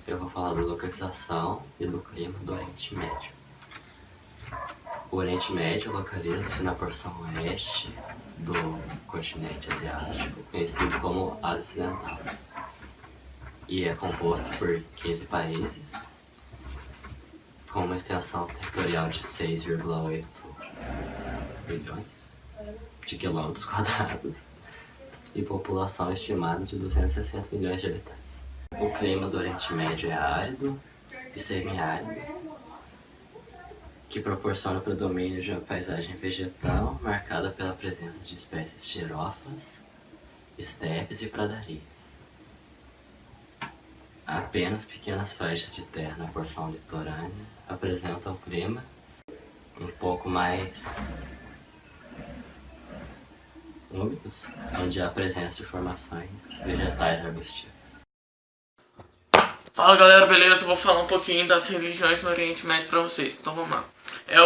eu vou falar da localização e do clima do Oriente Médio. O Oriente Médio localiza-se na porção oeste do continente asiático, conhecido como Ásia Ocidental, e é composto por 15 países, com uma extensão territorial de 6,8 bilhões de quilômetros quadrados e população estimada de 260 milhões de habitantes. O clima do Oriente Médio é árido e semiárido, que proporciona o predomínio de uma paisagem vegetal marcada pela presença de espécies xerófilas, estepes e pradarias. Apenas pequenas faixas de terra na porção litorânea apresentam clima um pouco mais úmidos, onde há presença de formações vegetais arbustivas. Fala galera, beleza? Eu vou falar um pouquinho das religiões no Oriente Médio pra vocês, então vamos lá.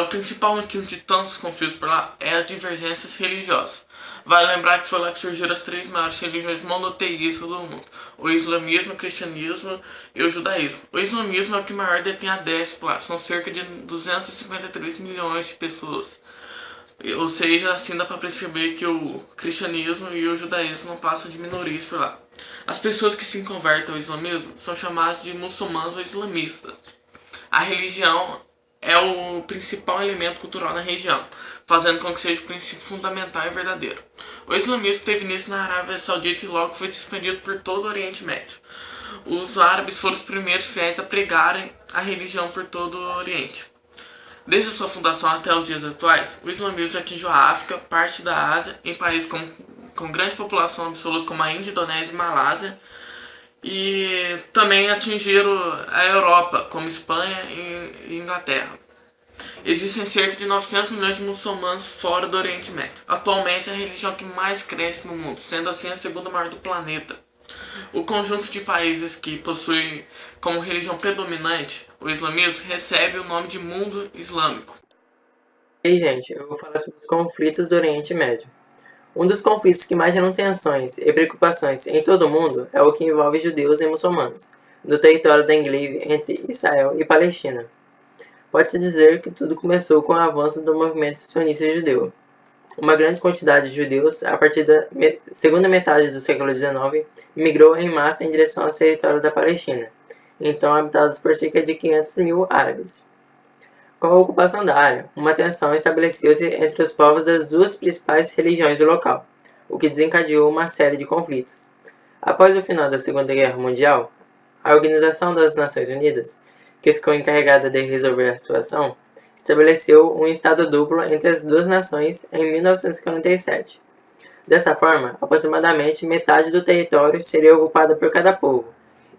O principal motivo de tantos conflitos por lá é as divergências religiosas. Vale lembrar que foi lá que surgiram as três maiores religiões monoteístas do mundo: o islamismo, o cristianismo e o judaísmo. O islamismo é o que maior detém adeptos lá, são cerca de 253 milhões de pessoas. Ou seja, assim dá pra perceber que o cristianismo e o judaísmo não passam de minorias por lá. As pessoas que se convertem ao islamismo são chamadas de muçulmanos ou islamistas. A religião é o principal elemento cultural na região, fazendo com que seja o princípio fundamental e verdadeiro. O islamismo teve início na Arábia Saudita e logo foi se expandido por todo o Oriente Médio. Os árabes foram os primeiros fiéis a pregarem a religião por todo o Oriente. Desde a sua fundação até os dias atuais, o islamismo atingiu a África, parte da Ásia, em países com grande população absoluta como a Índia, Indonésia e Malásia, e também atingiram a Europa, como Espanha e Inglaterra. Existem cerca de 900 milhões de muçulmanos fora do Oriente Médio. Atualmente é a religião que mais cresce no mundo, sendo assim a segunda maior do planeta. O conjunto de países que possui como religião predominante o islamismo recebe o nome de mundo islâmico. E aí, gente, eu vou falar sobre os conflitos do Oriente Médio. Um dos conflitos que mais geram tensões e preocupações em todo o mundo é o que envolve judeus e muçulmanos, no território da enclave entre Israel e Palestina. Pode-se dizer que tudo começou com o avanço do movimento sionista judeu. Uma grande quantidade de judeus, a partir da segunda metade do século XIX, migrou em massa em direção aos territórios da Palestina, então habitados por cerca de 500 mil árabes. Com a ocupação da área, uma tensão estabeleceu-se entre os povos das duas principais religiões do local, o que desencadeou uma série de conflitos. Após o final da Segunda Guerra Mundial, a Organização das Nações Unidas, que ficou encarregada de resolver a situação, estabeleceu um Estado duplo entre as duas nações em 1947. Dessa forma, aproximadamente metade do território seria ocupada por cada povo,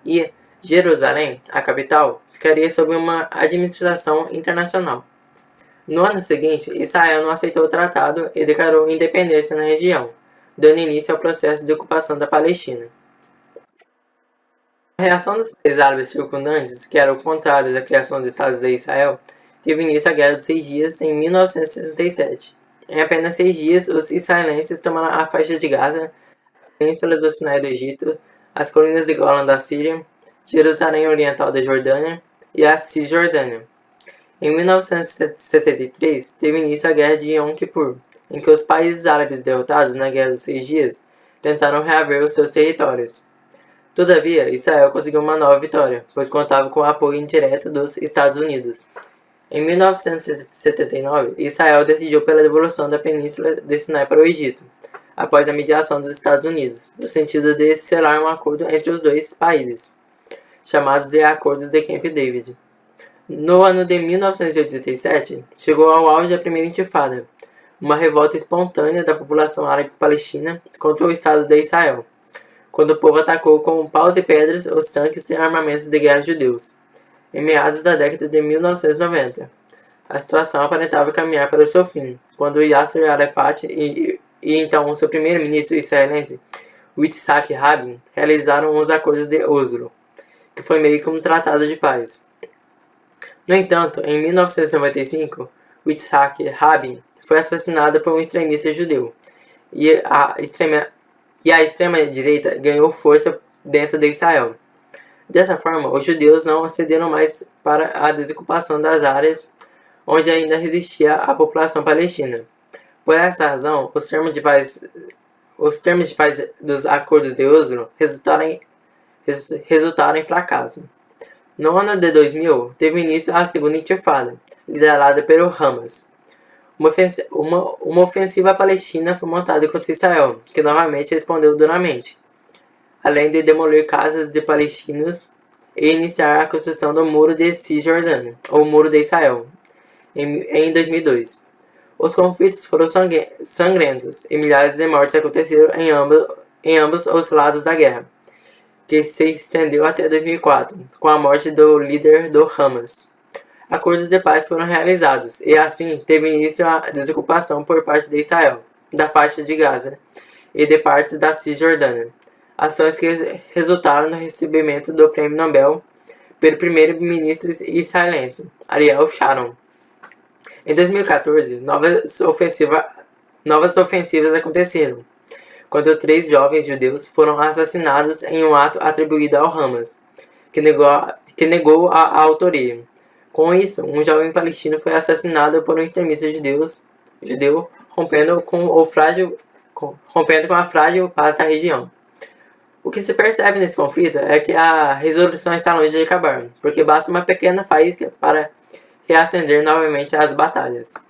e Jerusalém, a capital, ficaria sob uma administração internacional. No ano seguinte, Israel não aceitou o tratado e declarou independência na região, dando início ao processo de ocupação da Palestina. A reação dos países árabes circundantes, que eram contrários à criação do Estado de Israel, teve início a Guerra dos 6 Dias em 1967. Em apenas 6 dias, os israelenses tomaram a faixa de Gaza, a península do Sinai do Egito, as colinas de Golã da Síria, Jerusalém Oriental da Jordânia e a Cisjordânia. Em 1973, teve início a Guerra de Yom Kippur, em que os países árabes derrotados na Guerra dos 6 Dias tentaram reaver os seus territórios. Todavia, Israel conseguiu uma nova vitória, pois contava com o apoio indireto dos Estados Unidos. Em 1979, Israel decidiu pela devolução da península de Sinai para o Egito, após a mediação dos Estados Unidos, no sentido de selar um acordo entre os dois países, chamados de Acordos de Camp David. No ano de 1987, chegou ao auge a primeira intifada, uma revolta espontânea da população árabe palestina contra o Estado de Israel, quando o povo atacou com paus e pedras os tanques e armamentos de guerra judeus. Em meados da década de 1990, a situação aparentava caminhar para o seu fim, quando Yasser Arafat e então o seu primeiro-ministro israelense, Yitzhak Rabin, realizaram os acordos de Oslo, que foi meio que um tratado de paz. No entanto, em 1995, Yitzhak Rabin foi assassinado por um extremista judeu, e a extrema-direita ganhou força dentro de Israel. Dessa forma, os judeus não cederam mais para a desocupação das áreas onde ainda resistia a população palestina. Por essa razão, os termos de paz dos acordos de Oslo resultaram em fracasso. No ano de 2000, teve início a segunda intifada, liderada pelo Hamas. Uma ofensiva palestina foi montada contra Israel, que novamente respondeu duramente, além de demolir casas de palestinos e iniciar a construção do Muro de Cisjordânia, ou Muro de Israel, em 2002. Os conflitos foram sangrentos e milhares de mortes aconteceram em ambos os lados da guerra, que se estendeu até 2004, com a morte do líder do Hamas. Acordos de paz foram realizados e assim teve início a desocupação por parte de Israel, da faixa de Gaza e de partes da Cisjordânia. Ações que resultaram no recebimento do Prêmio Nobel pelo primeiro-ministro israelense, Ariel Sharon. Em 2014, novas ofensivas aconteceram, quando 3 jovens judeus foram assassinados em um ato atribuído ao Hamas, que negou a autoria. Com isso, um jovem palestino foi assassinado por um extremista judeu, rompendo com a frágil paz da região. O que se percebe nesse conflito é que a resolução está longe de acabar, porque basta uma pequena faísca para reacender novamente as batalhas. O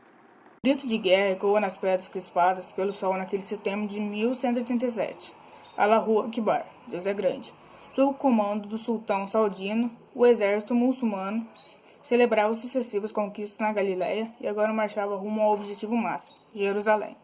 grito de guerra ecoou nas pedras crispadas pelo sol naquele setembro de 1187. Allahu Akbar, Deus é grande. Sob o comando do sultão saudino, o exército muçulmano celebrava sucessivas conquistas na Galileia e agora marchava rumo ao objetivo máximo, Jerusalém.